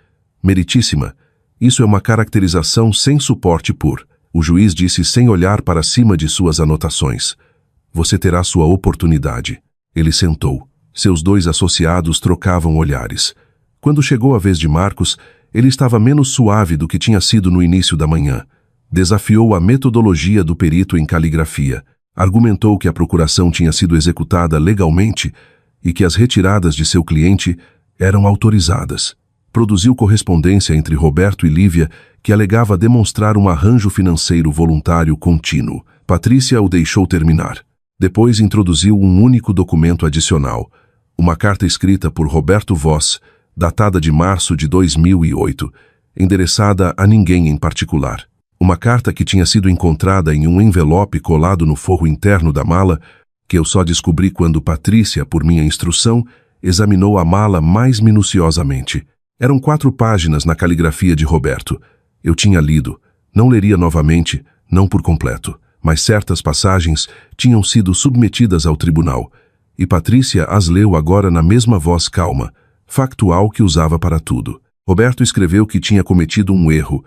Meritíssima, isso é uma caracterização sem suporte por. O juiz disse sem olhar para cima de suas anotações. Você terá sua oportunidade. Ele sentou. Seus dois associados trocavam olhares. Quando chegou a vez de Marcos, ele estava menos suave do que tinha sido no início da manhã. Desafiou a metodologia do perito em caligrafia. Argumentou que a procuração tinha sido executada legalmente e que as retiradas de seu cliente eram autorizadas. Produziu correspondência entre Roberto e Lívia, que alegava demonstrar um arranjo financeiro voluntário contínuo. Patrícia o deixou terminar. Depois introduziu um único documento adicional, uma carta escrita por Roberto Voss, datada de março de 2008, endereçada a ninguém em particular. Uma carta que tinha sido encontrada em um envelope colado no forro interno da mala, que eu só descobri quando Patrícia, por minha instrução, examinou a mala mais minuciosamente. Eram 4 páginas na caligrafia de Roberto. Eu tinha lido. Não leria novamente, não por completo, mas certas passagens tinham sido submetidas ao tribunal, e Patrícia as leu agora na mesma voz calma, factual que usava para tudo. Roberto escreveu que tinha cometido um erro,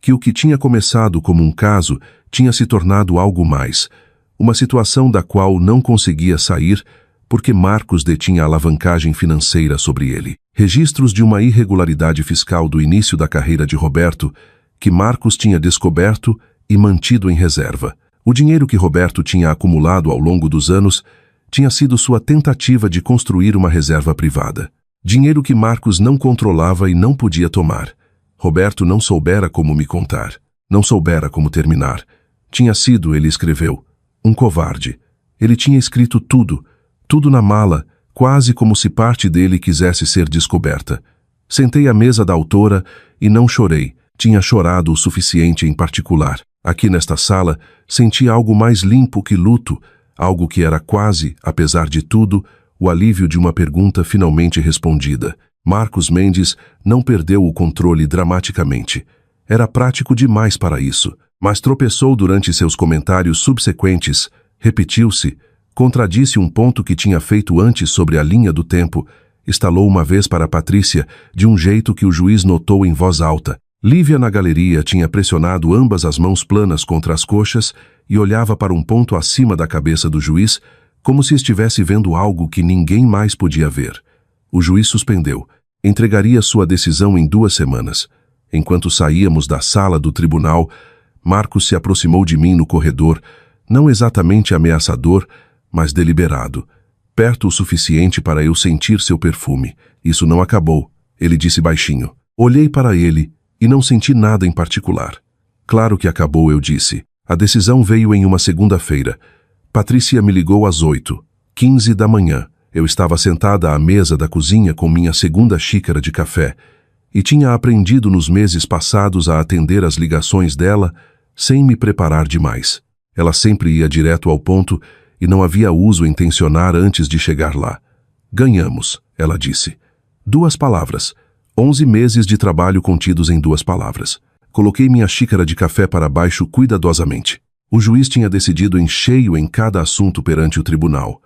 que o que tinha começado como um caso tinha se tornado algo mais, uma situação da qual não conseguia sair porque Marcos detinha alavancagem financeira sobre ele. Registros de uma irregularidade fiscal do início da carreira de Roberto, que Marcos tinha descoberto e mantido em reserva. O dinheiro que Roberto tinha acumulado ao longo dos anos tinha sido sua tentativa de construir uma reserva privada. Dinheiro que Marcos não controlava e não podia tomar. Roberto não soubera como me contar, não soubera como terminar. Tinha sido, ele escreveu, um covarde. Ele tinha escrito tudo, tudo na mala, quase como se parte dele quisesse ser descoberta. Sentei à mesa da autora e não chorei. Tinha chorado o suficiente em particular. Aqui nesta sala, senti algo mais limpo que luto, algo que era quase, apesar de tudo, o alívio de uma pergunta finalmente respondida. Marcos Mendes não perdeu o controle dramaticamente. Era prático demais para isso, mas tropeçou durante seus comentários subsequentes, repetiu-se, contradisse um ponto que tinha feito antes sobre a linha do tempo, estalou uma vez para Patrícia, de um jeito que o juiz notou em voz alta. Lívia na galeria tinha pressionado ambas as mãos planas contra as coxas e olhava para um ponto acima da cabeça do juiz, como se estivesse vendo algo que ninguém mais podia ver. O juiz suspendeu. Entregaria sua decisão em 2 semanas. Enquanto saíamos da sala do tribunal, Marcos se aproximou de mim no corredor, não exatamente ameaçador, mas deliberado, perto o suficiente para eu sentir seu perfume. Isso não acabou, ele disse baixinho. Olhei para ele e não senti nada em particular. Claro que acabou, eu disse. A decisão veio em uma segunda-feira. Patrícia me ligou às 8h15 da manhã. Eu estava sentada à mesa da cozinha com minha segunda xícara de café e tinha aprendido nos meses passados a atender às ligações dela sem me preparar demais. Ela sempre ia direto ao ponto e não havia uso intencionar antes de chegar lá. Ganhamos, ela disse. 2 palavras. 11 meses de trabalho contidos em 2 palavras. Coloquei minha xícara de café para baixo cuidadosamente. O juiz tinha decidido em cheio em cada assunto perante o tribunal.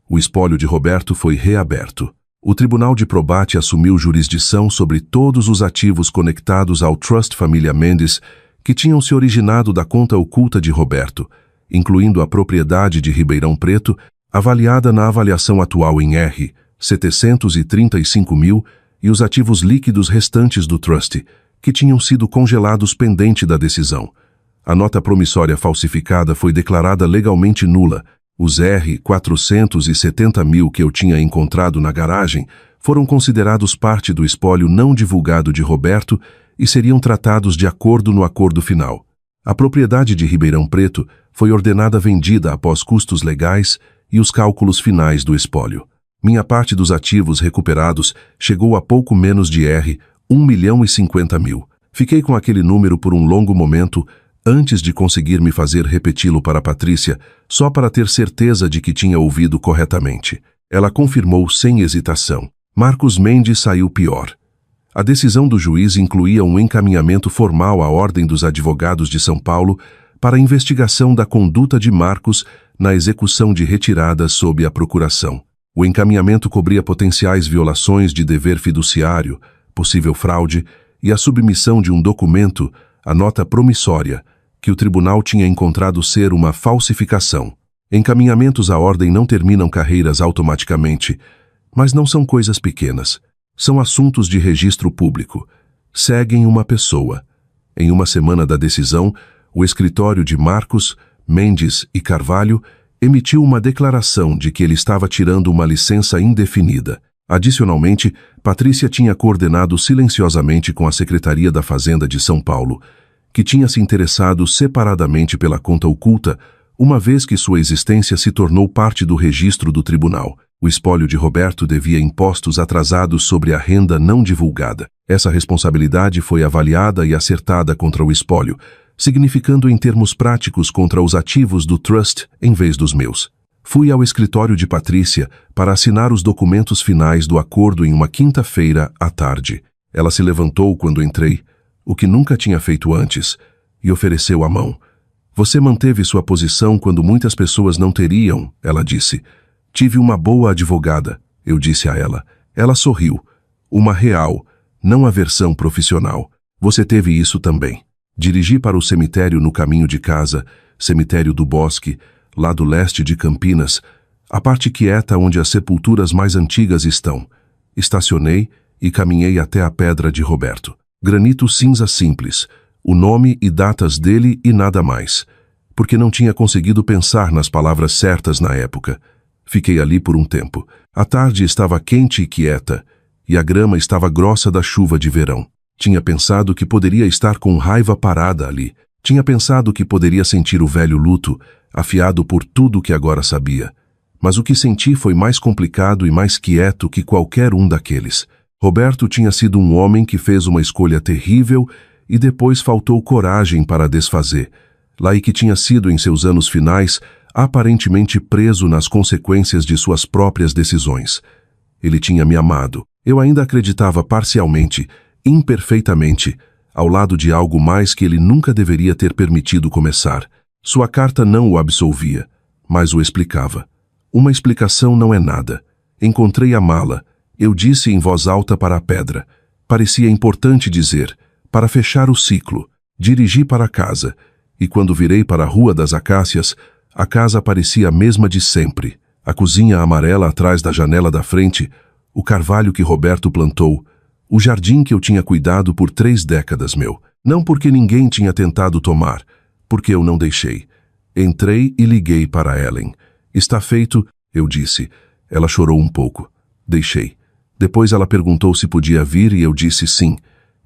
O espólio de Roberto foi reaberto. O Tribunal de Probate assumiu jurisdição sobre todos os ativos conectados ao Trust Família Mendes que tinham se originado da conta oculta de Roberto, incluindo a propriedade de Ribeirão Preto, avaliada na avaliação atual em R$ 735 mil, e os ativos líquidos restantes do Trust, que tinham sido congelados pendente da decisão. A nota promissória falsificada foi declarada legalmente nula. Os R$ 470 mil que eu tinha encontrado na garagem foram considerados parte do espólio não divulgado de Roberto e seriam tratados de acordo no acordo final. A propriedade de Ribeirão Preto foi ordenada vendida após custos legais e os cálculos finais do espólio. Minha parte dos ativos recuperados chegou a pouco menos de R$ 1.050.000. Fiquei com aquele número por um longo momento antes de conseguir me fazer repeti-lo para Patrícia, só para ter certeza de que tinha ouvido corretamente. Ela confirmou sem hesitação. Marcos Mendes saiu pior. A decisão do juiz incluía um encaminhamento formal à Ordem dos Advogados de São Paulo para a investigação da conduta de Marcos na execução de retiradas sob a procuração. O encaminhamento cobria potenciais violações de dever fiduciário, possível fraude e a submissão de um documento, a nota promissória, que o tribunal tinha encontrado ser uma falsificação. Encaminhamentos à ordem não terminam carreiras automaticamente, mas não são coisas pequenas. São assuntos de registro público. Seguem uma pessoa. Em uma semana da decisão, o escritório de Marcos, Mendes e Carvalho emitiu uma declaração de que ele estava tirando uma licença indefinida. Adicionalmente, Patrícia tinha coordenado silenciosamente com a Secretaria da Fazenda de São Paulo, que tinha se interessado separadamente pela conta oculta, uma vez que sua existência se tornou parte do registro do tribunal. O espólio de Roberto devia impostos atrasados sobre a renda não divulgada. Essa responsabilidade foi avaliada e acertada contra o espólio, significando em termos práticos contra os ativos do trust em vez dos meus. Fui ao escritório de Patrícia para assinar os documentos finais do acordo em uma quinta-feira à tarde. Ela se levantou quando entrei, o que nunca tinha feito antes, e ofereceu a mão. Você manteve sua posição quando muitas pessoas não teriam, ela disse. Tive uma boa advogada, eu disse a ela. Ela sorriu. Uma real, não a versão profissional. Você teve isso também. Dirigi para o cemitério no caminho de casa, cemitério do Bosque, lá do leste de Campinas, a parte quieta onde as sepulturas mais antigas estão. Estacionei e caminhei até a pedra de Roberto. Granito cinza simples, o nome e datas dele e nada mais, porque não tinha conseguido pensar nas palavras certas na época. Fiquei ali por um tempo. A tarde estava quente e quieta, e a grama estava grossa da chuva de verão. Tinha pensado que poderia estar com raiva parada ali. Tinha pensado que poderia sentir o velho luto, afiado por tudo que agora sabia. Mas o que senti foi mais complicado e mais quieto que qualquer um daqueles. Roberto tinha sido um homem que fez uma escolha terrível e depois faltou coragem para a desfazer. Lá e que tinha sido em seus anos finais, aparentemente preso nas consequências de suas próprias decisões. Ele tinha me amado. Eu ainda acreditava parcialmente, imperfeitamente, ao lado de algo mais que ele nunca deveria ter permitido começar. Sua carta não o absolvia, mas o explicava. Uma explicação não é nada. Encontrei a mala. Eu disse em voz alta para a pedra. Parecia importante dizer, para fechar o ciclo. Dirigi para casa, e quando virei para a Rua das Acácias, a casa parecia a mesma de sempre. A cozinha amarela atrás da janela da frente, o carvalho que Roberto plantou, o jardim que eu tinha cuidado por 3 décadas meu. Não porque ninguém tinha tentado tomar, porque eu não deixei. Entrei e liguei para Ellen. Está feito, eu disse. Ela chorou um pouco. Deixei. Depois ela perguntou se podia vir e eu disse sim.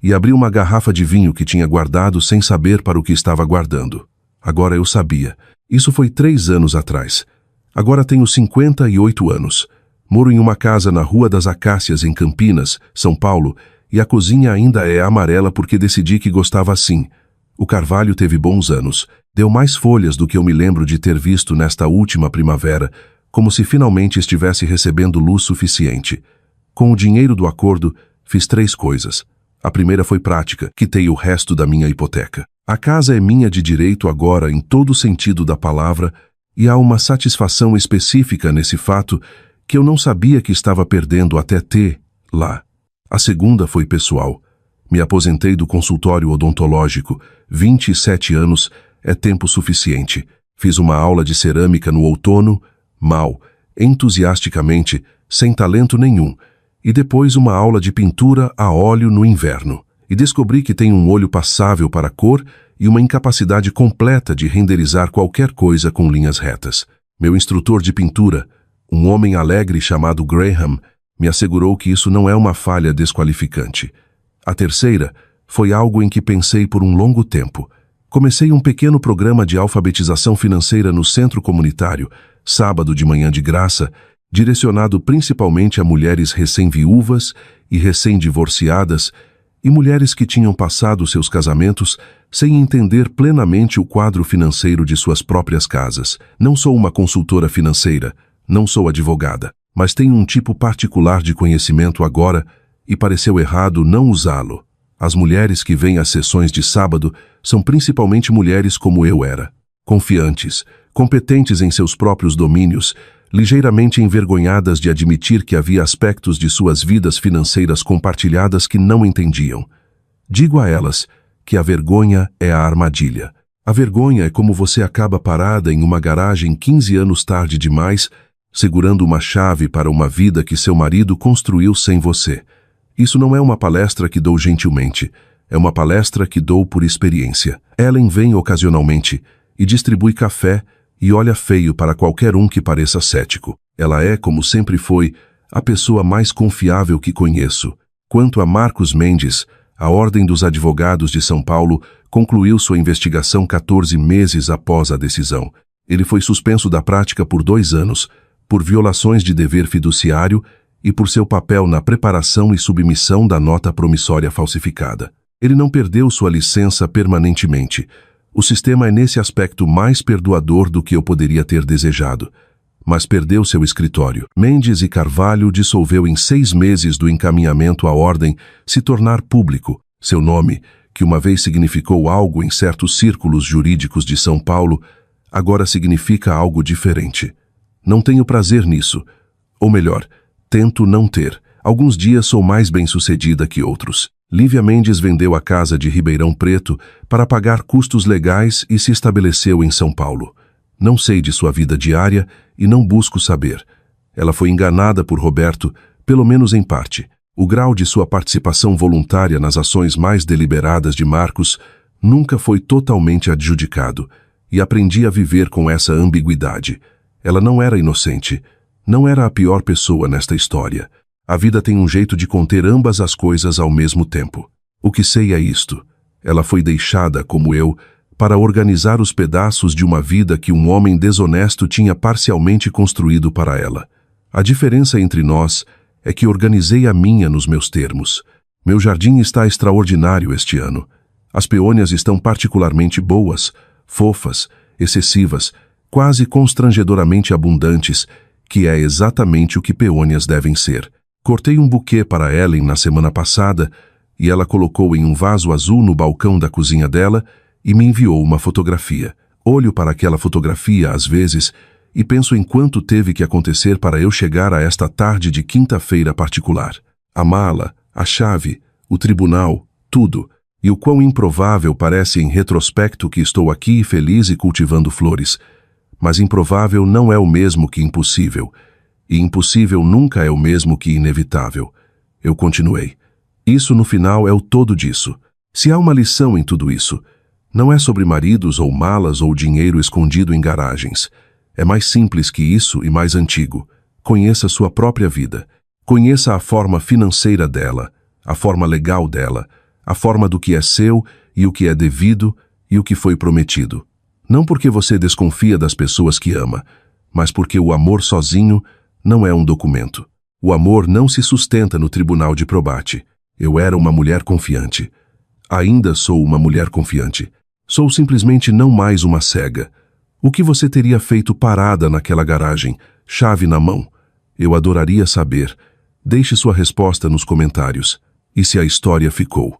E abri uma garrafa de vinho que tinha guardado sem saber para o que estava guardando. Agora eu sabia. Isso foi 3 anos atrás. Agora tenho 58 anos. Moro em uma casa na Rua das Acácias, em Campinas, São Paulo, e a cozinha ainda é amarela porque decidi que gostava assim. O carvalho teve bons anos. Deu mais folhas do que eu me lembro de ter visto nesta última primavera, como se finalmente estivesse recebendo luz suficiente. Com o dinheiro do acordo, fiz 3 coisas. A primeira foi prática, quitei o resto da minha hipoteca. A casa é minha de direito agora em todo o sentido da palavra, e há uma satisfação específica nesse fato que eu não sabia que estava perdendo até ter lá. A segunda foi pessoal. Me aposentei do consultório odontológico. 27 anos é tempo suficiente. Fiz uma aula de cerâmica no outono, mal, entusiasticamente, sem talento nenhum, e depois uma aula de pintura a óleo no inverno. E descobri que tenho um olho passável para a cor e uma incapacidade completa de renderizar qualquer coisa com linhas retas. Meu instrutor de pintura, um homem alegre chamado Graham, me assegurou que isso não é uma falha desqualificante. A terceira foi algo em que pensei por um longo tempo. Comecei um pequeno programa de alfabetização financeira no centro comunitário, sábado de manhã de graça, direcionado principalmente a mulheres recém-viúvas e recém-divorciadas e mulheres que tinham passado seus casamentos sem entender plenamente o quadro financeiro de suas próprias casas. Não sou uma consultora financeira, não sou advogada, mas tenho um tipo particular de conhecimento agora e pareceu errado não usá-lo. As mulheres que vêm às sessões de sábado são principalmente mulheres como eu era, confiantes, competentes em seus próprios domínios, ligeiramente envergonhadas de admitir que havia aspectos de suas vidas financeiras compartilhadas que não entendiam. Digo a elas que a vergonha é a armadilha. A vergonha é como você acaba parada em uma garagem 15 anos tarde demais, segurando uma chave para uma vida que seu marido construiu sem você. Isso não é uma palestra que dou gentilmente, é uma palestra que dou por experiência. Ellen vem ocasionalmente e distribui café e olha feio para qualquer um que pareça cético. Ela é, como sempre foi, a pessoa mais confiável que conheço. Quanto a Marcos Mendes, a Ordem dos Advogados de São Paulo concluiu sua investigação 14 meses após a decisão. Ele foi suspenso da prática por 2 anos, por violações de dever fiduciário e por seu papel na preparação e submissão da nota promissória falsificada. Ele não perdeu sua licença permanentemente. O sistema é nesse aspecto mais perdoador do que eu poderia ter desejado. Mas perdeu seu escritório. Mendes e Carvalho dissolveu em 6 meses do encaminhamento à ordem se tornar público. Seu nome, que uma vez significou algo em certos círculos jurídicos de São Paulo, agora significa algo diferente. Não tenho prazer nisso. Ou melhor, tento não ter. Alguns dias sou mais bem-sucedida que outros. Lívia Mendes vendeu a casa de Ribeirão Preto para pagar custos legais e se estabeleceu em São Paulo. Não sei de sua vida diária e não busco saber. Ela foi enganada por Roberto, pelo menos em parte. O grau de sua participação voluntária nas ações mais deliberadas de Marcos nunca foi totalmente adjudicado, e aprendi a viver com essa ambiguidade. Ela não era inocente, não era a pior pessoa nesta história. A vida tem um jeito de conter ambas as coisas ao mesmo tempo. O que sei é isto. Ela foi deixada, como eu, para organizar os pedaços de uma vida que um homem desonesto tinha parcialmente construído para ela. A diferença entre nós é que organizei a minha nos meus termos. Meu jardim está extraordinário este ano. As peônias estão particularmente boas, fofas, excessivas, quase constrangedoramente abundantes, que é exatamente o que peônias devem ser. Cortei um buquê para Ellen na semana passada e ela colocou em um vaso azul no balcão da cozinha dela e me enviou uma fotografia. Olho para aquela fotografia às vezes e penso em quanto teve que acontecer para eu chegar a esta tarde de quinta-feira particular. A mala, a chave, o tribunal, tudo. E o quão improvável parece em retrospecto que estou aqui feliz e cultivando flores. Mas improvável não é o mesmo que impossível. E impossível nunca é o mesmo que inevitável. Eu continuei. Isso no final é o todo disso. Se há uma lição em tudo isso, não é sobre maridos ou malas ou dinheiro escondido em garagens. É mais simples que isso e mais antigo. Conheça sua própria vida. Conheça a forma financeira dela, a forma legal dela, a forma do que é seu e o que é devido e o que foi prometido. Não porque você desconfia das pessoas que ama, mas porque o amor sozinho não é um documento. O amor não se sustenta no tribunal de probate. Eu era uma mulher confiante. Ainda sou uma mulher confiante. Sou simplesmente não mais uma cega. O que você teria feito parada naquela garagem, chave na mão? Eu adoraria saber. Deixe sua resposta nos comentários. E se a história ficou?